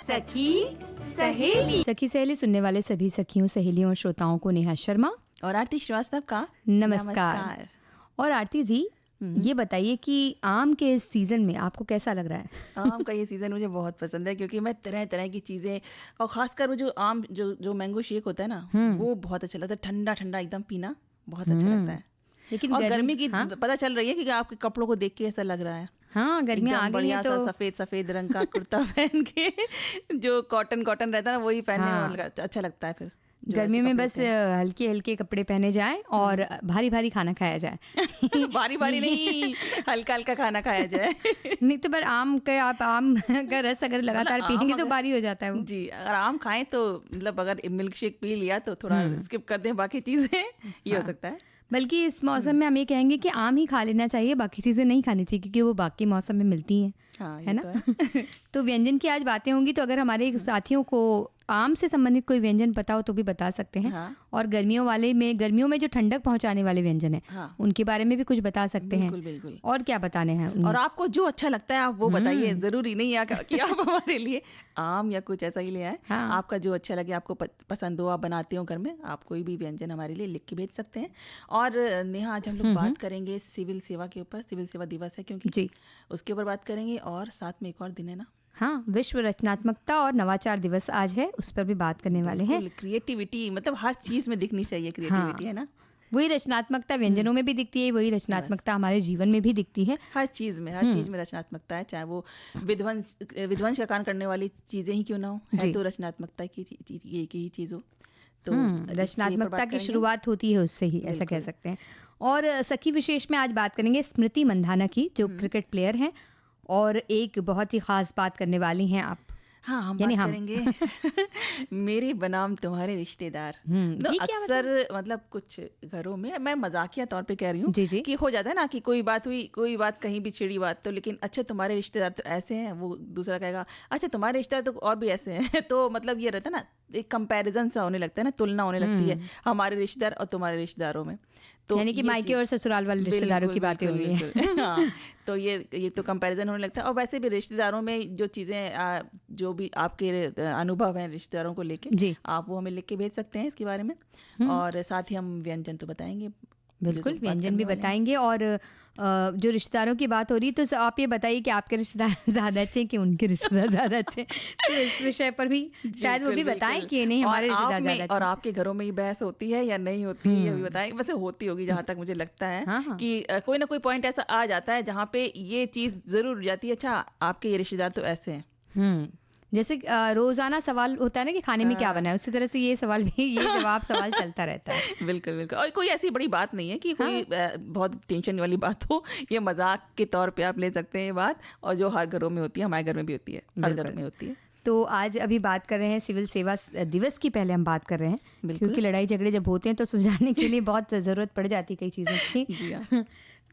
सखी सहेली सुनने वाले सभी सखियों, सहेलियों और श्रोताओं को नेहा शर्मा और आरती श्रीवास्तव का नमस्कार। और आरती जी, ये बताइए कि आम के इस सीजन में आपको कैसा लग रहा है? आम का ये सीज़न मुझे बहुत पसंद है क्योंकि मैं तरह तरह की चीज़ें, और ख़ासकर वो जो आम जो मैंगो शेक होता है ना, वो बहुत अच्छा लगता है। ठंडा ठंडा एकदम पीना बहुत अच्छा लगता है। लेकिन और गर्मी की पता चल रही है कि आपके कपड़ों को देख के ऐसा लग रहा है। हाँ, गर्मियाँ आ गई हैं तो सफेद रंग का कुर्ता पहन के जो कॉटन रहता है ना, वही पहनने में अच्छा लगता है। फिर गर्मी में बस हल्के हल्के कपड़े पहने जाएं और भारी भारी खाना खाया जाए। भारी नहीं, हल्का हल्का खाना खाया जाए। नहीं तो पर आम का रस अगर लगातार पिएंगे तो भारी हो जाता है वो। जी, अगर आम खाएं तो मतलब अगर मिल्क शेक पी लिया तो थोड़ा स्किप कर दें बाकी चीजें, ये हो सकता है। बल्कि इस मौसम में हम ये कहेंगे कि आम ही खा लेना चाहिए, बाकी चीज़ें नहीं खानी चाहिए क्योंकि वो बाकी मौसम में मिलती हैं। हाँ, है ना? तो व्यंजन की आज बातें होंगी, तो अगर हमारे साथियों को आम से संबंधित कोई व्यंजन पता हो तो भी बता सकते हैं। हाँ। और गर्मियों में जो ठंडक पहुंचाने वाले व्यंजन है, हाँ, उनके बारे में भी कुछ बता सकते हैं। बिल्कुल। और क्या बताने हैं उन्हें? और आपको जो अच्छा लगता है आप वो बताइए। जरूरी नहीं है कि आप हमारे लिए आम या कुछ ऐसा ही ले आए। हाँ। आपका जो अच्छा लगे, आपको पसंद हो, आप बनाते हो घर में, आप कोई भी व्यंजन हमारे लिए लिख के भेज सकते हैं। और नेहा, आज हम लोग बात करेंगे सिविल सेवा के ऊपर। सिविल सेवा दिवस है क्योंकि जी, उसके ऊपर बात करेंगे। और साथ में एक और दिन है ना, हाँ, विश्व रचनात्मकता और नवाचार दिवस आज है, उस पर भी बात करने वाले हैं। क्रिएटिविटी मतलब हर चीज में दिखनी चाहिए क्रिएटिविटी। हाँ, है ना? वही रचनात्मकता व्यंजनों में भी दिखती है, वही रचनात्मकता हमारे जीवन में भी दिखती है। हर चीज में रचनात्मकता है, चाहे वो विध्वंस का कारण करने वाली चीजें ही क्यों ना हो, है तो रचनात्मकता की ही चीज हो। तो रचनात्मकता की शुरुआत होती है उससे ही, ऐसा कह सकते हैं। और सखी विशेष में आज बात करेंगे स्मृति मंधाना की, जो क्रिकेट प्लेयर हैं और एक बहुत ही खास बात करने वाली हैं आप। हाँ, हम बात करेंगे मेरे बनाम तुम्हारे रिश्तेदार। अक्सर मतलब कुछ घरों में, मैं मजाकिया तौर पे कह रही हूँ कि हो जाता है ना कि कोई बात कहीं भी छिड़ी बात, तो लेकिन अच्छा तुम्हारे रिश्तेदार तो ऐसे हैं, वो दूसरा कहेगा अच्छा तुम्हारे रिश्तेदार तो और भी ऐसे हैं। तो मतलब ये रहता है ना, एक कंपैरिजन सा होने लगता है ना, तुलना होने लगती है हमारे रिश्तेदार और तुम्हारे रिश्तेदारों में। तो यानी कि मायके और ससुराल वाले रिश्तेदारों की बातें हो रही है। हाँ, तो ये तो कंपैरिजन होने लगता है। और वैसे भी रिश्तेदारों में जो चीज़ें, जो भी आपके अनुभव हैं रिश्तेदारों को लेके, आप वो हमें लिख के भेज सकते हैं इसके बारे में। और साथ ही हम व्यंजन तो बताएंगे, बिल्कुल व्यंजन भी बताएंगे। और जो रिश्तेदारों की बात हो रही है, तो आप ये बताइए कि आपके रिश्तेदार ज़्यादा अच्छे कि उनके रिश्तेदार ज़्यादा अच्छे, तो इस विषय पर भी शायद वो भी बताएं कि नहीं हमारे रिश्तेदार ज़्यादा अच्छे। और आपके घरों में ये बहस होती है या नहीं होती है, ये भी बताएं। वैसे होती होगी जहाँ तक मुझे लगता है। हाँ। कि कोई ना कोई पॉइंट ऐसा आ जाता है जहाँ पे ये चीज़ ज़रूर जाती है, अच्छा आपके ये रिश्तेदार तो ऐसे हैं। जैसे रोजाना सवाल होता है ना कि खाने में क्या बना है, उसी तरह से ये सवाल भी, ये जवाब सवाल चलता रहता है। बिल्कुल। और कोई ऐसी बड़ी बात नहीं है कि कोई बहुत टेंशन वाली बात हो, ये मजाक के तौर पे आप ले सकते हैं ये बात, और जो हर घरों में होती है, हमारे घर में भी होती है, हर घर में होती है। तो आज अभी बात कर रहे हैं सिविल सेवा दिवस की, पहले हम बात कर रहे हैं क्योंकि लड़ाई झगड़े जब होते हैं तो सुलझाने के लिए बहुत ज़रूरत पड़ जाती है कई चीज़ों की।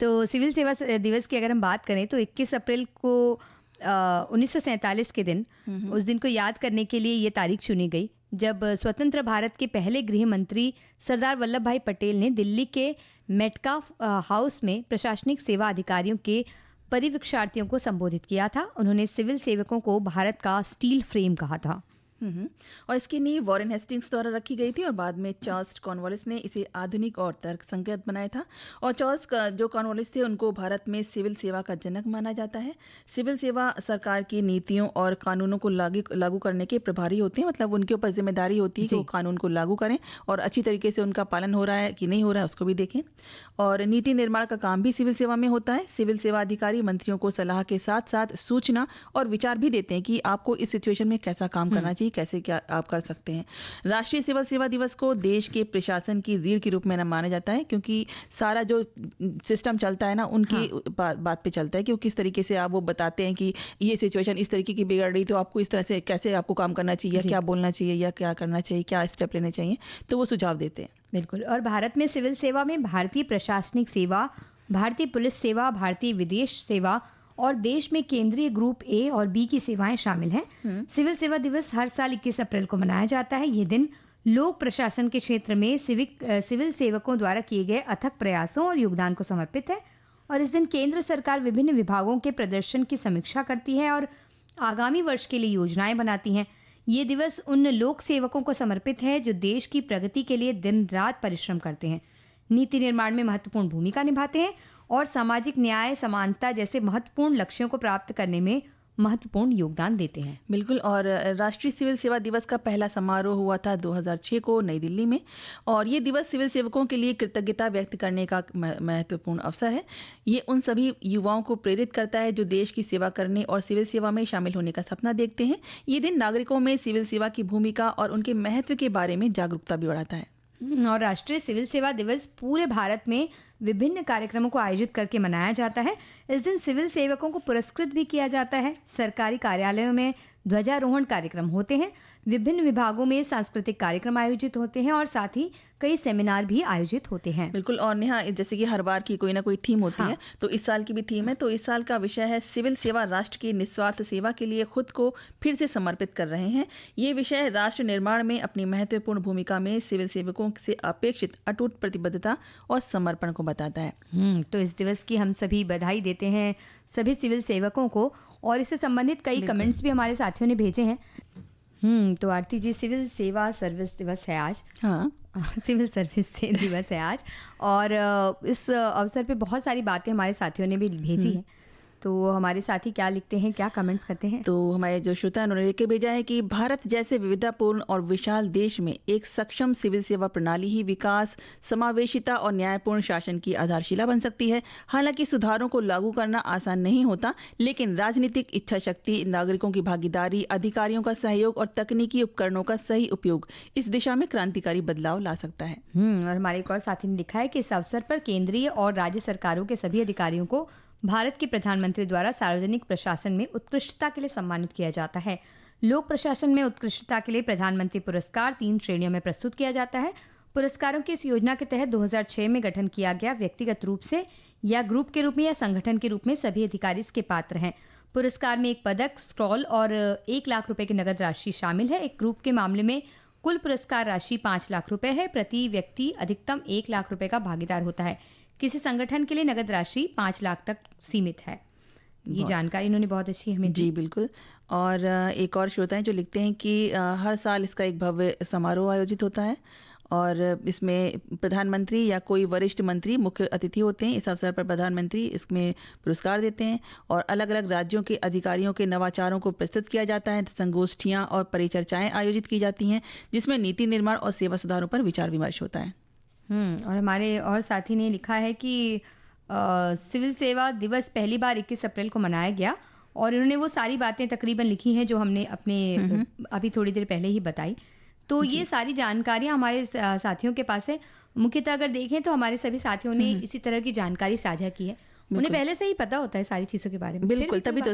तो सिविल सेवा दिवस की अगर हम बात करें तो 21 अप्रैल को 1947 के दिन, उस दिन को याद करने के लिए ये तारीख चुनी गई जब स्वतंत्र भारत के पहले गृह मंत्री सरदार वल्लभ भाई पटेल ने दिल्ली के मेटकाफ हाउस में प्रशासनिक सेवा अधिकारियों के परिवीक्षार्थियों को संबोधित किया था। उन्होंने सिविल सेवकों को भारत का स्टील फ्रेम कहा था। और इसकी नींव वॉरेन हेस्टिंग्स द्वारा रखी गई थी और बाद में चार्ल्स कॉर्नवालिस ने इसे आधुनिक और तर्कसंगत बनाया था। और चार्ल्स जो कॉर्नवालिस थे, उनको भारत में सिविल सेवा का जनक माना जाता है। सिविल सेवा सरकार की नीतियों और कानूनों को लागू करने के प्रभारी होते हैं, मतलब उनके ऊपर जिम्मेदारी होती है कि वो कानून को लागू करें और अच्छी तरीके से उनका पालन हो रहा है कि नहीं हो रहा है उसको भी देखें। और नीति निर्माण का काम भी सिविल सेवा में होता है। सिविल सेवा अधिकारी मंत्रियों को सलाह के साथ साथ सूचना और विचार भी देते हैं कि आपको इस सिचुएशन में कैसा काम करना चाहिए, कैसे क्या आप कर सकते हैं। राष्ट्रीय सिविल सेवा दिवस को देश के प्रशासन की रीढ़ के रूप में माना जाता है क्योंकि सारा जो सिस्टम चलता है ना, उनकी बात पे चलता है कि वो किस तरीके से आप वो बताते हैं कि ये सिचुएशन इस तरीके की बिगड़ रही, तो आपको इस तरह से कैसे आपको काम करना चाहिए, क्या बोलना चाहिए या क्या करना चाहिए, क्या स्टेप लेने चाहिए, तो वो सुझाव देते हैं। बिल्कुल। और भारत में सिविल सेवा में भारतीय प्रशासनिक सेवा, भारतीय पुलिस सेवा, भारतीय विदेश सेवा और देश में केंद्रीय ग्रुप ए और बी की सेवाएं शामिल हैं। सिविल सेवा दिवस हर साल 21 अप्रैल को मनाया जाता है। ये दिन लोक प्रशासन के क्षेत्र में सिविल सेवकों द्वारा किए गए अथक प्रयासों और योगदान को समर्पित है। और इस दिन केंद्र सरकार विभिन्न विभागों के प्रदर्शन की समीक्षा करती है और आगामी वर्ष के लिए योजनाएं बनाती हैं। ये दिवस उन लोक सेवकों को समर्पित है जो देश की प्रगति के लिए दिन रात परिश्रम करते हैं, नीति निर्माण में महत्वपूर्ण भूमिका निभाते हैं और सामाजिक न्याय, समानता जैसे महत्वपूर्ण लक्ष्यों को प्राप्त करने में महत्वपूर्ण योगदान देते हैं। बिल्कुल। और राष्ट्रीय सिविल सेवा दिवस का पहला समारोह हुआ था 2006 को नई दिल्ली में, और ये दिवस सिविल सेवकों के लिए कृतज्ञता व्यक्त करने का महत्वपूर्ण अवसर है। ये उन सभी युवाओं को प्रेरित करता है जो देश की सेवा करने और सिविल सेवा में शामिल होने का सपना देखते हैं। ये दिन नागरिकों में सिविल सेवा की भूमिका और उनके महत्व के बारे में जागरूकता भी बढ़ाता है। और राष्ट्रीय सिविल सेवा दिवस पूरे भारत में विभिन्न कार्यक्रमों को आयोजित करके मनाया जाता है। इस दिन सिविल सेवकों को पुरस्कृत भी किया जाता है। सरकारी कार्यालयों में ध्वजारोहण कार्यक्रम होते हैं, विभिन्न विभागों में सांस्कृतिक कार्यक्रम आयोजित होते हैं और साथ ही कई सेमिनार भी आयोजित होते हैं। बिल्कुल। और नेहा, जैसे कि हर बार की कोई ना कोई थीम होती है, तो इस साल की भी थीम है। तो इस साल का विषय है सिविल सेवा राष्ट्र की निस्वार्थ सेवा के लिए खुद को फिर से समर्पित कर रहे हैं। ये विषय राष्ट्र निर्माण में अपनी महत्वपूर्ण भूमिका में सिविल सेवकों से अपेक्षित अटूट प्रतिबद्धता और समर्पण को बताता है। तो इस दिवस की हम सभी बधाई देते हैं सभी सिविल सेवकों को, और इससे संबंधित कई कमेंट्स भी हमारे साथियों ने भेजे हैं। तो आरती जी, सिविल सेवा सर्विस दिवस है आज। हाँ, सिविल सर्विस दिवस है आज, और इस अवसर पे बहुत सारी बातें हमारे साथियों ने भी भेजी हैं। तो हमारे साथी क्या लिखते हैं, क्या कमेंट्स करते हैं? तो हमारे जो श्रोता हैं उन्होंने लिख के भेजा है कि भारत जैसे विविधतापूर्ण और विशाल देश में एक सक्षम सिविल सेवा प्रणाली ही विकास, समावेशिता और न्यायपूर्ण शासन की आधारशिला बन सकती है। हालांकि सुधारों को लागू करना आसान नहीं होता, लेकिन राजनीतिक इच्छा शक्ति, नागरिकों की भागीदारी, अधिकारियों का सहयोग और तकनीकी उपकरणों का सही उपयोग इस दिशा में क्रांतिकारी बदलाव ला सकता है। और हमारे एक और साथी ने लिखा है कि इस अवसर पर केंद्रीय और राज्य सरकारों के सभी अधिकारियों को भारत के प्रधानमंत्री द्वारा सार्वजनिक प्रशासन में उत्कृष्टता के लिए सम्मानित किया जाता है। लोक प्रशासन में उत्कृष्टता के लिए प्रधानमंत्री पुरस्कार 3 श्रेणियों में प्रस्तुत किया जाता है। पुरस्कारों की इस योजना के तहत 2006 में गठन किया गया। व्यक्तिगत रूप से या ग्रुप के रूप में या संगठन के रूप में सभी अधिकारी इसके पात्र हैं। पुरस्कार में एक पदक, स्क्रॉल और 1 लाख रुपए की नगद राशि शामिल है। एक ग्रुप के मामले में कुल पुरस्कार राशि 5 लाख रुपए है। प्रति व्यक्ति अधिकतम 1 लाख रुपए का भागीदार होता है। किसी संगठन के लिए नगद राशि 5 लाख तक सीमित है। ये जानकारी इन्होंने बहुत अच्छी हमें दी। जी बिल्कुल। और एक और श्रोता हैं जो लिखते हैं कि हर साल इसका एक भव्य समारोह आयोजित होता है और इसमें प्रधानमंत्री या कोई वरिष्ठ मंत्री मुख्य अतिथि होते हैं। इस अवसर पर प्रधानमंत्री इसमें पुरस्कार देते हैं और अलग अलग राज्यों के अधिकारियों के नवाचारों को प्रस्तुत किया जाता है। संगोष्ठियाँ और परिचर्चाएँ आयोजित की जाती हैं जिसमें नीति निर्माण और सेवा सुधारों पर विचार विमर्श होता है। और हमारे और साथी ने लिखा है कि सिविल सेवा दिवस पहली बार 21 अप्रैल को मनाया गया, और इन्होंने वो सारी बातें तकरीबन लिखी हैं जो हमने अपने अभी थोड़ी देर पहले ही बताई। तो ये सारी जानकारियाँ हमारे साथियों के पास है। मुख्यतः अगर देखें तो हमारे सभी साथियों ने इसी तरह की जानकारी साझा की है। उन्हें पहले से ही पता होता है सारी चीज़ों के बारे में। बिल्कुल, तभी तो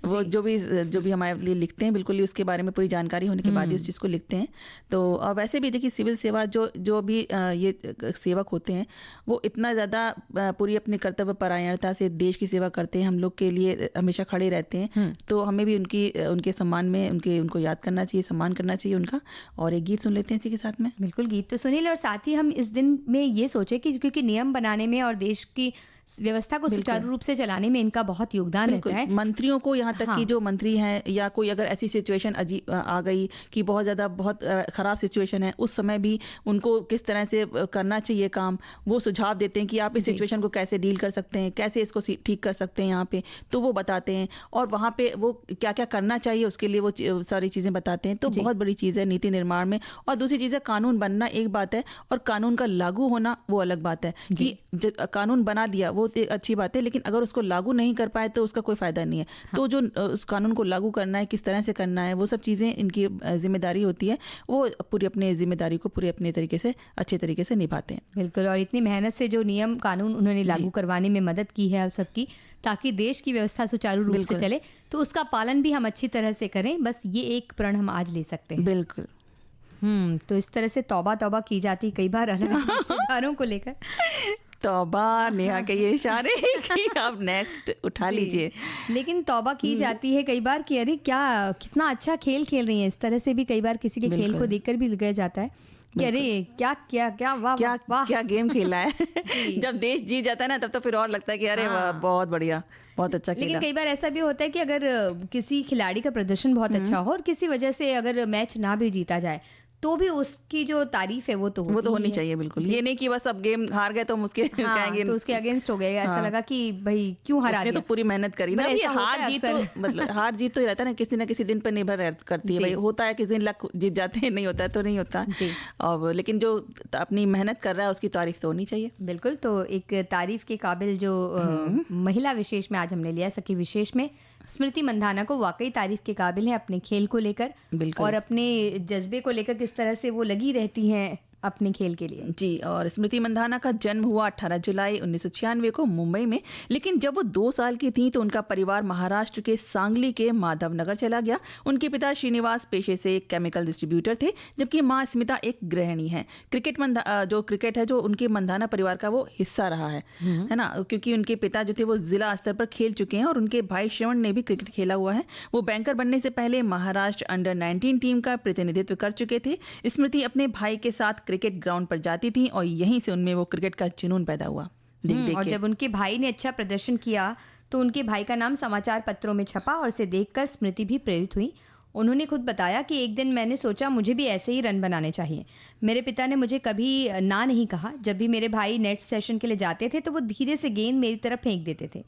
वो जो भी हमारे लिए लिखते हैं बिल्कुल ही उसके बारे में पूरी जानकारी होने के बाद ही उस चीज़ को लिखते हैं। तो वैसे भी देखिए, सिविल सेवा जो भी ये सेवक होते हैं वो इतना ज़्यादा पूरी अपनी कर्तव्य परायणता से देश की सेवा करते हैं, हम लोग के लिए हमेशा खड़े रहते हैं। तो हमें भी उनके सम्मान में उनको याद करना चाहिए, सम्मान करना चाहिए उनका। और एक गीत सुन लेते हैं इसी के साथ में। बिल्कुल, गीत तो सुनिए। और साथ ही हम इस दिन में ये सोचे कि क्योंकि नियम बनाने में और देश की व्यवस्था को सुचारू रूप से चलाने में इनका बहुत योगदान रहता है। मंत्रियों को, यहाँ तक कि जो मंत्री हैं या कोई अगर ऐसी सिचुएशन आ गई कि बहुत ख़राब सिचुएशन है, उस समय भी उनको किस तरह से करना चाहिए काम, वो सुझाव देते हैं कि आप इस सिचुएशन को कैसे डील कर सकते हैं, कैसे इसको ठीक कर सकते हैं यहाँ पे, तो वो बताते हैं। और वहाँ पे वो क्या क्या करना चाहिए उसके लिए वो सारी चीज़ें बताते हैं। तो बहुत बड़ी चीज़ है नीति निर्माण में। और दूसरी चीज़ है, कानून बनना एक बात है और कानून का लागू होना वो अलग बात है। कि कानून बना दिया वो अच्छी बात है, लेकिन अगर उसको लागू नहीं कर पाए तो उसका कोई फायदा नहीं है। तो जो उस कानून को लागू करना है, किस तरह से करना है, वो सब चीज़ें इनकी जिम्मेदारी होती है। वो पूरी अपनी जिम्मेदारी को पूरे अपने तरीके से, अच्छे तरीके से निभाते हैं। बिल्कुल। और इतनी मेहनत से जो नियम कानून उन्होंने लागू करवाने में मदद की है सबकी, ताकि देश की व्यवस्था सुचारू रूप से चले, तो उसका पालन भी हम अच्छी तरह से करें। बस ये एक प्रण हम आज ले सकते हैं। बिल्कुल। तो इस तरह से तौबा की जाती कई बार अलग रिश्तेदारों को लेकर। तौबा, नेहा के ये इशारे कि आप नेक्स्ट उठा लीजिए। लेकिन तौबा की जाती है कई बार कि अरे क्या कितना अच्छा खेल खेल रही है, इस तरह से भी कई बार किसी के खेल को देखकर भी लगाया जाता है कि अरे क्या क्या क्या वाह क्या वाह क्या गेम खेला है। जब देश जीत जाता है ना, तब तो फिर और लगता है कि अरे वाह, बहुत बढ़िया, बहुत अच्छा खेला। लेकिन कई बार ऐसा भी होता है कि अगर किसी खिलाड़ी का प्रदर्शन बहुत अच्छा हो और किसी वजह से अगर मैच ना भी जीता जाए, तो भी उसकी जो तारीफ है वो तो होनी चाहिए, बिल्कुल। ये नहीं कि बस अब गेम हार गए तो हम उसके कहेंगे तो उसके अगेंस्ट हो गए, ऐसा लगा कि भाई क्यों हरा दिया। तो पूरी मेहनत करी ना। ये हार जीत तो मतलब हार जीत तो ही रहता है ना, किसी ना किसी दिन पर निर्भर करती है भाई। होता है किसी दिन लक जीत जाते हैं, नहीं होता है तो नहीं होता और लेकिन जो अपनी मेहनत कर रहा है उसकी तारीफ तो होनी चाहिए। बिल्कुल। तो एक तारीफ के काबिल जो महिला विशेष में आज हमने लिया, सखी विशेष में स्मृति मंधाना को वाकई तारीफ के काबिल है अपने खेल को लेकर और अपने जज्बे को लेकर, किस तरह से वो लगी रहती हैं अपने खेल के लिए। जी, और स्मृति मंधाना का जन्म हुआ 18 जुलाई 1996 को मुंबई में। लेकिन जब वो 2 साल की थी तो उनका परिवार महाराष्ट्र के सांगली के माधव नगर चला गया। उनके पिता श्रीनिवास पेशे से एक केमिकल डिस्ट्रीब्यूटर थे, जबकि माँ स्मिता एक गृहिणी है। क्रिकेट है जो उनके मंधाना परिवार का वो हिस्सा रहा है ना, क्योंकि उनके पिता जो थे वो जिला स्तर पर खेल चुके हैं और उनके भाई श्रवण ने भी क्रिकेट खेला हुआ है। वो बैंकर बनने से पहले महाराष्ट्र अंडर 19 टीम का प्रतिनिधित्व कर चुके थे। स्मृति अपने भाई के साथ क्रिकेट ग्राउंड पर जाती थी और यहीं से उनमें वो क्रिकेट का जुनून पैदा हुआ। और जब उनके भाई ने अच्छा प्रदर्शन किया तो उनके भाई का नाम समाचार पत्रों में छपा और उसे देखकर स्मृति भी प्रेरित हुई। उन्होंने खुद बताया कि एक दिन मैंने सोचा मुझे भी ऐसे ही रन बनाने चाहिए। मेरे पिता ने मुझे कभी ना नहीं कहा। जब भी मेरे भाई नेट सेशन के लिए जाते थे तो वो धीरे से गेंद मेरी तरफ फेंक देते थे।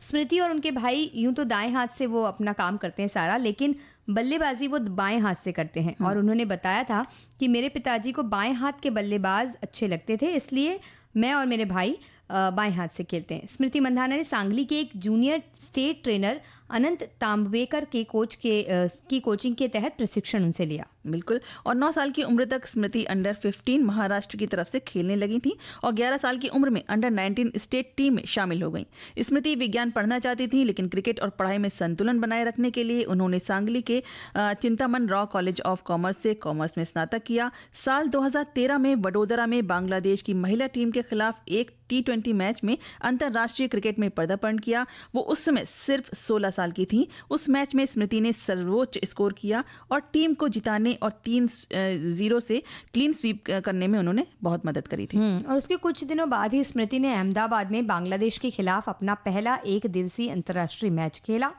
स्मृति और उनके भाई यूं तो दाएं हाथ से वो अपना काम करते हैं सारा, लेकिन बल्लेबाजी वो बाएं हाथ से करते हैं। और उन्होंने बताया था कि मेरे पिताजी को बाएं हाथ के बल्लेबाज अच्छे लगते थे, इसलिए मैं और मेरे भाई बाएं हाथ से खेलते हैं। स्मृति मंधाना ने सांगली के एक जूनियर स्टेट ट्रेनर अनंत तांबवेकर के की कोचिंग के तहत प्रशिक्षण उनसे लिया। बिल्कुल। और 9 साल की उम्र तक स्मृति अंडर 15 महाराष्ट्र की तरफ से खेलने लगी थी और 11 साल की उम्र में अंडर 19 स्टेट टीम में शामिल हो गई। स्मृति विज्ञान पढ़ना चाहती थी, लेकिन क्रिकेट और पढ़ाई में संतुलन बनाए रखने के लिए उन्होंने सांगली के Chintaman raw college of commerce से कॉमर्स में स्नातक किया। साल 2013 में वडोदरा में बांग्लादेश की महिला टीम के खिलाफ एक T20 मैच में अंतर्राष्ट्रीय क्रिकेट में पदार्पण किया। वो उस समय सिर्फ 16 साल की थी। उस मैच में स्मृति ने सर्वोच्च स्कोर किया और टीम को जिताने और 3-0 से क्लीन स्वीप करने में उन्होंने बहुत मदद करी थी। और उसके कुछ दिनों बाद ही स्मृति ने अहमदाबाद में बांग्लादेश के खिलाफ अपना पहला 1 दिवसीय अंतर्राष्ट्रीय मैच खेला।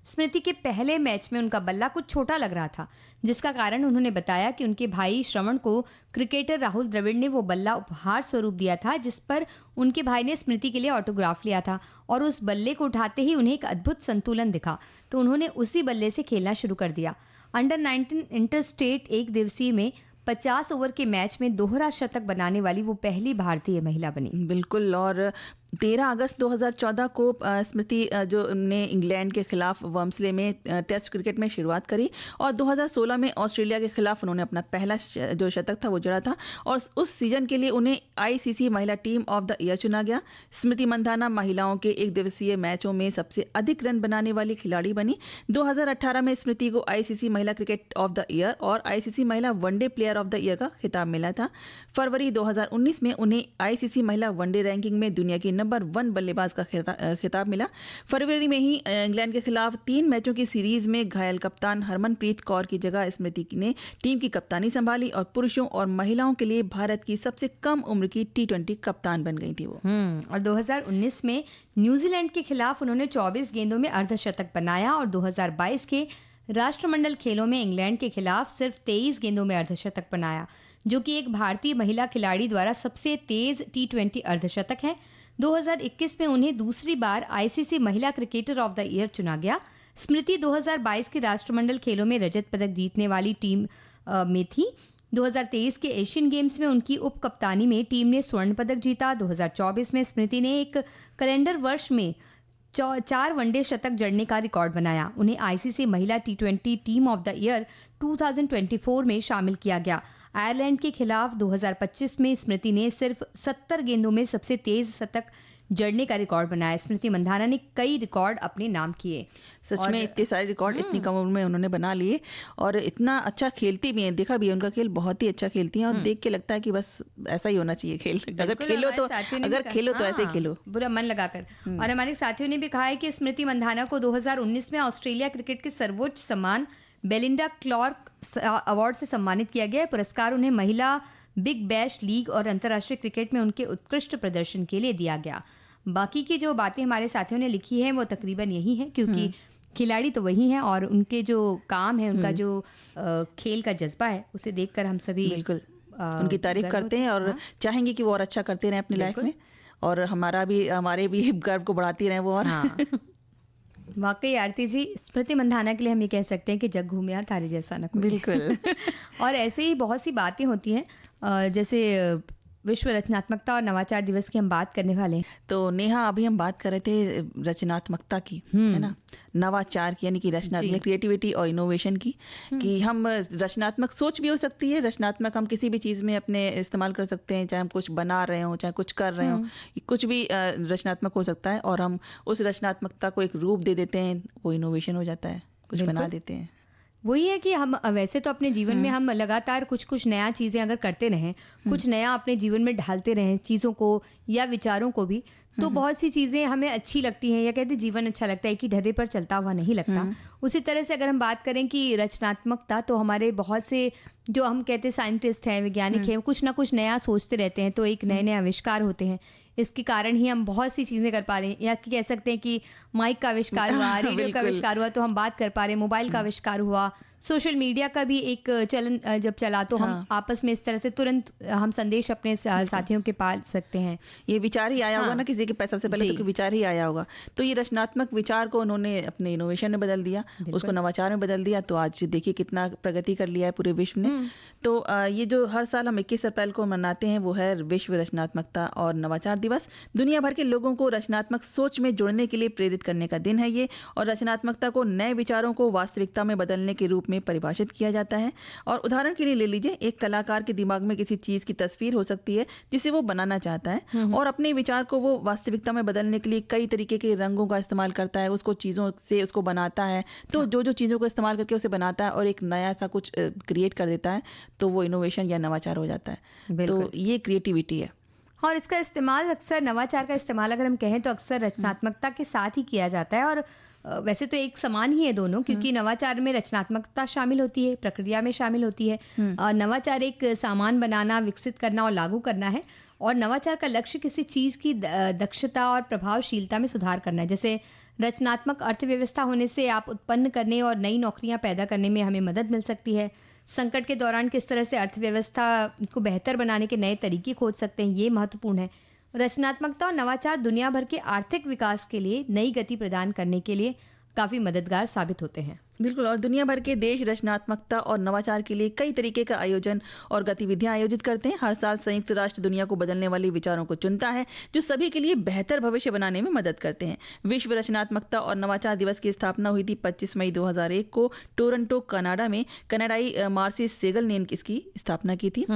स्मृति के पहले मैच में उनका बल्ला कुछ छोटा लग रहा था, जिसका कारण उन्होंने बताया कि उनके भाई श्रवण को क्रिकेटर राहुल द्रविड़ ने वो बल्ला उपहार स्वरूप दिया था, जिस पर उनके भाई ने स्मृति के लिए ऑटोग्राफ लिया था। और उस बल्ले को उठाते ही उन्हें एक अद्भुत संतुलन दिखा, तो उन्होंने उसी बल्ले से खेलना शुरू कर दिया। अंडर 19 इंटरस्टेट 1 दिवसीय में 50 ओवर के मैच में दोहरा शतक बनाने वाली वो पहली भारतीय महिला बनी। बिल्कुल। और 13 अगस्त 2014 को स्मृति जो ने इंग्लैंड के खिलाफ वर्म्सले में टेस्ट क्रिकेट में शुरुआत करी और 2016 में ऑस्ट्रेलिया के खिलाफ उन्होंने अपना पहला जो शतक था वो जड़ा था और उस सीजन के लिए उन्हें ICC महिला टीम ऑफ द ईयर चुना गया। स्मृति मंधाना महिलाओं के 1 दिवसीय मैचों में सबसे अधिक रन बनाने वाली खिलाड़ी बनी। 2018 में स्मृति को ICC महिला क्रिकेट ऑफ द ईयर और ICC महिला one day player of the year का खिताब मिला था। फरवरी 2019 में उन्हें ICC महिला वनडे रैंकिंग में दुनिया की नंबर 1 बल्लेबाज का खिताब मिला। फरवरी में ही इंग्लैंड के खिलाफ 3 मैचों की सीरीज में घायल कप्तान हरमनप्रीत कौर की जगह स्मृति ने टीम की कप्तानी संभाली और पुरुषों और महिलाओं के लिए भारत की सबसे कम उम्र की T20 कप्तान बन गई थी वो। और 2019 में न्यूजीलैंड के खिलाफ उन्होंने 24 गेंदों में अर्धशतक बनाया और 2022 के राष्ट्रमंडल खेलों में इंग्लैंड के खिलाफ सिर्फ 23 गेंदों में अर्धशतक बनाया, जो कि एक भारतीय महिला खिलाड़ी द्वारा सबसे तेज T20 अर्धशतक है। 2021 में उन्हें दूसरी बार ICC महिला क्रिकेटर ऑफ द ईयर चुना गया। स्मृति 2022 के राष्ट्रमंडल खेलों में रजत पदक जीतने वाली टीम में थी। 2023 के एशियन गेम्स में उनकी उप कप्तानी में टीम ने स्वर्ण पदक जीता। 2024 में स्मृति ने एक कैलेंडर वर्ष में 4 वनडे शतक जड़ने का रिकॉर्ड बनाया। उन्हें ICC महिला T20 team of the year 2024 में शामिल किया गया। आयरलैंड के खिलाफ 2025 में स्मृति ने सिर्फ 70 गेंदों में सबसे तेज शतक जड़ने का रिकॉर्ड बनाया। स्मृति मंधाना ने कई रिकॉर्ड अपने नाम किए। सच में इतने सारे रिकॉर्ड इतनी कम उम्र में उन्होंने बना लिए और इतना अच्छा खेलती भी हैं। देखा भी है उनका खेल, बहुत ही अच्छा खेलती हैं और देख के लगता है कि बस ऐसा ही होना चाहिए खेल। अगर खेलो तो ऐसे ही खेलो, बुरा मन लगाकर। और हमारे साथियों ने भी कहा है कि स्मृति मंधाना को 2019 में ऑस्ट्रेलिया क्रिकेट के सर्वोच्च सम्मान बेलिंडा क्लार्क अवार्ड से सम्मानित किया गया है। पुरस्कार उन्हें महिला बिग बैश लीग और अंतर्राष्ट्रीय क्रिकेट में उनके उत्कृष्ट प्रदर्शन के लिए दिया गया। बाकी की जो बातें हमारे साथियों ने लिखी हैं वो तकरीबन यही हैं, क्योंकि खिलाड़ी तो वही हैं और उनके जो काम है, उनका जो खेल का जज्बा है, उसे देखकर हम सभी बिल्कुल उनकी तारीफ करते हैं और चाहेंगे कि वो और अच्छा करते रहें अपनी लाइफ में, और हमारे भी गर्व को बढ़ाती रहें वो। और वाकई आरती जी, स्मृति मंधाना के लिए हम ये कह सकते हैं कि जग घूमिया तारे जैसा न कोई। बिल्कुल। और ऐसे ही बहुत सी बातें होती हैं, जैसे विश्व रचनात्मकता और नवाचार दिवस की हम बात करने वाले हैं। तो नेहा, अभी हम बात कर रहे थे रचनात्मकता की, है ना, नवाचार की, यानी कि रचनात्मक क्रिएटिविटी और इनोवेशन की, कि हम रचनात्मक सोच भी हो सकती है, रचनात्मक हम किसी भी चीज़ में अपने इस्तेमाल कर सकते हैं, चाहे हम कुछ बना रहे हों, चाहे कुछ कर रहे हों, कुछ भी रचनात्मक हो सकता है, और हम उस रचनात्मकता को एक रूप दे देते हैं, वो इनोवेशन हो जाता है, कुछ बना देते हैं। वही है कि हम वैसे तो अपने जीवन में हम लगातार कुछ नया चीज़ें अगर करते रहें, कुछ नया अपने जीवन में ढालते रहें, चीज़ों को या विचारों को भी, तो बहुत सी चीज़ें हमें अच्छी लगती हैं, या कहते हैं जीवन अच्छा लगता है कि ढर्रे पर चलता हुआ नहीं लगता। उसी तरह से अगर हम बात करें कि रचनात्मकता, तो हमारे बहुत से जो हम कहते हैं साइंटिस्ट हैं, वैज्ञानिक हैं, कुछ ना कुछ नया सोचते रहते हैं, तो एक नए नए आविष्कार होते हैं। इसके कारण ही हम बहुत सी चीज़ें कर पा रहे हैं, या कह सकते हैं कि माइक का आविष्कार हुआ, रेडियो का आविष्कार हुआ तो हम बात कर पा रहे हैं, मोबाइल का आविष्कार हुआ, सोशल मीडिया का भी एक चलन जब चला तो हम आपस में इस तरह से तुरंत हम संदेश अपने साथियों के पास सकते हैं। ये विचार ही आया होगा ना किसी के पास, सबसे पहले तो विचार ही आया होगा, तो ये रचनात्मक विचार को उन्होंने अपने इनोवेशन में बदल दिया, उसको नवाचार में बदल दिया, तो आज देखिए कितना प्रगति कर लिया है पूरे विश्व ने। तो ये जो हर साल हम 21 अप्रैल को मनाते हैं वो है विश्व रचनात्मकता और नवाचार दिवस। दुनिया भर के लोगों को रचनात्मक सोच में जुड़ने के लिए प्रेरित करने का दिन है ये, और रचनात्मकता को नए विचारों को वास्तविकता में बदलने के रूप में परिभाषित किया जाता है। और उदाहरण के लिए ले लीजिए, एक कलाकार के दिमाग में किसी चीज की तस्वीर हो सकती है जिसे वो बनाना चाहता है, और अपने विचार को वो वास्तविकता में बदलने के लिए कई तरीके के रंगों का इस्तेमाल करता है, उसको चीज़ों से उसको बनाता है, तो जो चीज़ों को इस्तेमाल करके उसे बनाता है और एक नया सा कुछ क्रिएट कर देता है, तो वो इनोवेशन या नवाचार हो जाता है। तो ये क्रिएटिविटी है। और इसका इस्तेमाल अक्सर, नवाचार का इस्तेमाल अगर हम कहें तो अक्सर रचनात्मकता के साथ ही किया जाता है, और वैसे तो एक समान ही है दोनों, क्योंकि नवाचार में रचनात्मकता शामिल होती है, प्रक्रिया में शामिल होती है। नवाचार एक सामान बनाना, विकसित करना और लागू करना है, और नवाचार का लक्ष्य किसी चीज़ की दक्षता और प्रभावशीलता में सुधार करना है। जैसे रचनात्मक अर्थव्यवस्था होने से आप उत्पन्न करने और नई नौकरियां पैदा करने में हमें मदद मिल सकती है। संकट के दौरान किस तरह से अर्थव्यवस्था को बेहतर बनाने के नए तरीके खोज सकते हैं, ये महत्वपूर्ण है। रचनात्मकता और नवाचार दुनिया भर के आर्थिक विकास के लिए नई गति प्रदान करने के लिए काफ़ी मददगार साबित होते हैं। बिल्कुल, और दुनिया भर के देश रचनात्मकता और नवाचार के लिए कई तरीके का आयोजन और गतिविधियां आयोजित करते हैं। हर साल संयुक्त राष्ट्र दुनिया को बदलने वाले विचारों को चुनता है जो सभी के लिए बेहतर भविष्य बनाने में मदद करते हैं। विश्व रचनात्मकता और नवाचार दिवस की स्थापना हुई थी 25 मई 2001 को टोरंटो, कनाडा में। कनाडाई मार्सिस सेगल ने इसकी स्थापना की थी।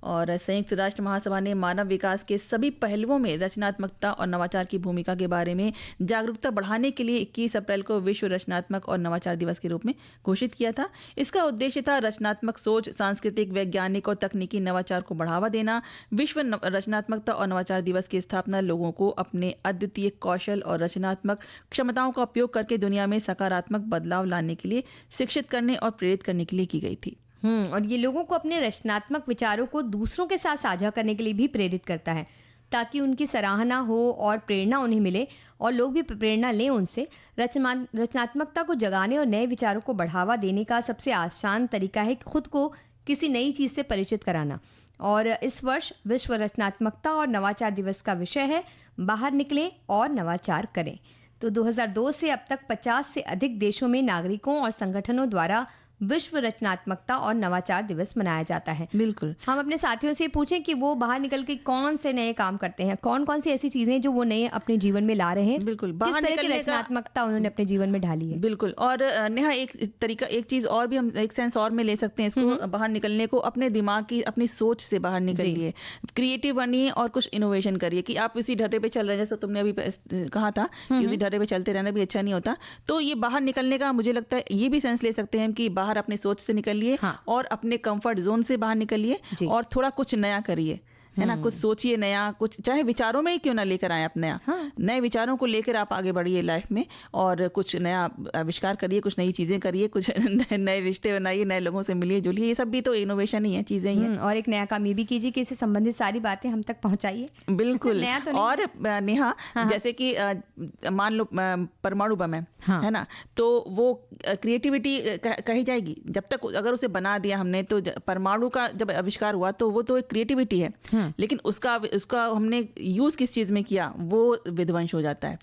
और संयुक्त राष्ट्र महासभा ने मानव विकास के सभी पहलुओं में रचनात्मकता और नवाचार की भूमिका के बारे में जागरूकता बढ़ाने के लिए 21 अप्रैल को विश्व रचनात्मक और नवाचार दिवस के रूप में घोषित किया था। इसका उद्देश्य था रचनात्मक सोच, सांस्कृतिक, वैज्ञानिक और तकनीकी नवाचार को बढ़ावा देना। विश्व रचनात्मकता और नवाचार दिवस की स्थापना लोगों को अपने अद्वितीय कौशल और रचनात्मक क्षमताओं का उपयोग करके दुनिया में सकारात्मक बदलाव लाने के लिए शिक्षित करने और प्रेरित करने के लिए की गई थी। और ये लोगों को अपने रचनात्मक विचारों को दूसरों के साथ साझा करने के लिए भी प्रेरित करता है, ताकि उनकी सराहना हो और प्रेरणा उन्हें मिले और लोग भी प्रेरणा लें उनसे। रचनात्मकता को जगाने और नए विचारों को बढ़ावा देने का सबसे आसान तरीका है खुद को किसी नई चीज़ से परिचित कराना। और इस वर्ष विश्व रचनात्मकता और नवाचार दिवस का विषय है बाहर निकलें और नवाचार करें। तो 2002 से अब तक 50 से अधिक देशों में नागरिकों और संगठनों द्वारा विश्व रचनात्मकता और नवाचार दिवस मनाया जाता है। बिल्कुल, हम अपने साथियों से पूछें कि वो बाहर निकल के कौन से नए काम करते हैं, कौन कौन सी ऐसी चीजें जो वो नए अपने जीवन में ला रहे हैं। बिल्कुल, किस तरह की रचनात्मकता उन्होंने अपने जीवन में ढाली है। बिल्कुल, और नेहा एक चीज और भी हम एक सेंस और में ले सकते हैं इसको, बाहर निकलने को, अपने दिमाग की, अपनी सोच से बाहर निकलिए, क्रिएटिव बनिए और कुछ इनोवेशन करिए। कि आप इसी ढर्रे पे चल रहे हैं, जैसा तुमने अभी कहा था कि उसी ढर्रे पे चलते रहना भी अच्छा नहीं होता, तो ये बाहर निकलने का मुझे लगता है ये भी सेंस ले सकते हैं कि बाहर अपने सोच से निकलिए और अपने कंफर्ट जोन से बाहर निकलिए और थोड़ा कुछ नया करिए। है ना, कुछ सोचिए नया, कुछ चाहे विचारों में ही क्यों ना लेकर आए अपने नए विचारों को लेकर आप आगे बढ़िए लाइफ में, और कुछ नया आविष्कार करिए, कुछ नई चीजें करिए, कुछ नए रिश्ते बनाइए, नए लोगों से मिलिए जुलिए, ये सब भी तो इनोवेशन ही है, चीजें ही हैं। और एक नया काम ये भी कीजिए कि इससे संबंधित सारी बातें हम तक पहुंचाइए। बिल्कुल। नया तो नहीं। और नेहा, जैसे कि मान लो परमाणु बम है ना, तो वो क्रिएटिविटी कही जाएगी जब तक, अगर उसे बना दिया हमने, तो परमाणु का जब आविष्कार हुआ तो वो तो एक क्रिएटिविटी है, लेकिन उसका हमने यूज किस चीज में किया वो विध्वंस हो जाता है फिर।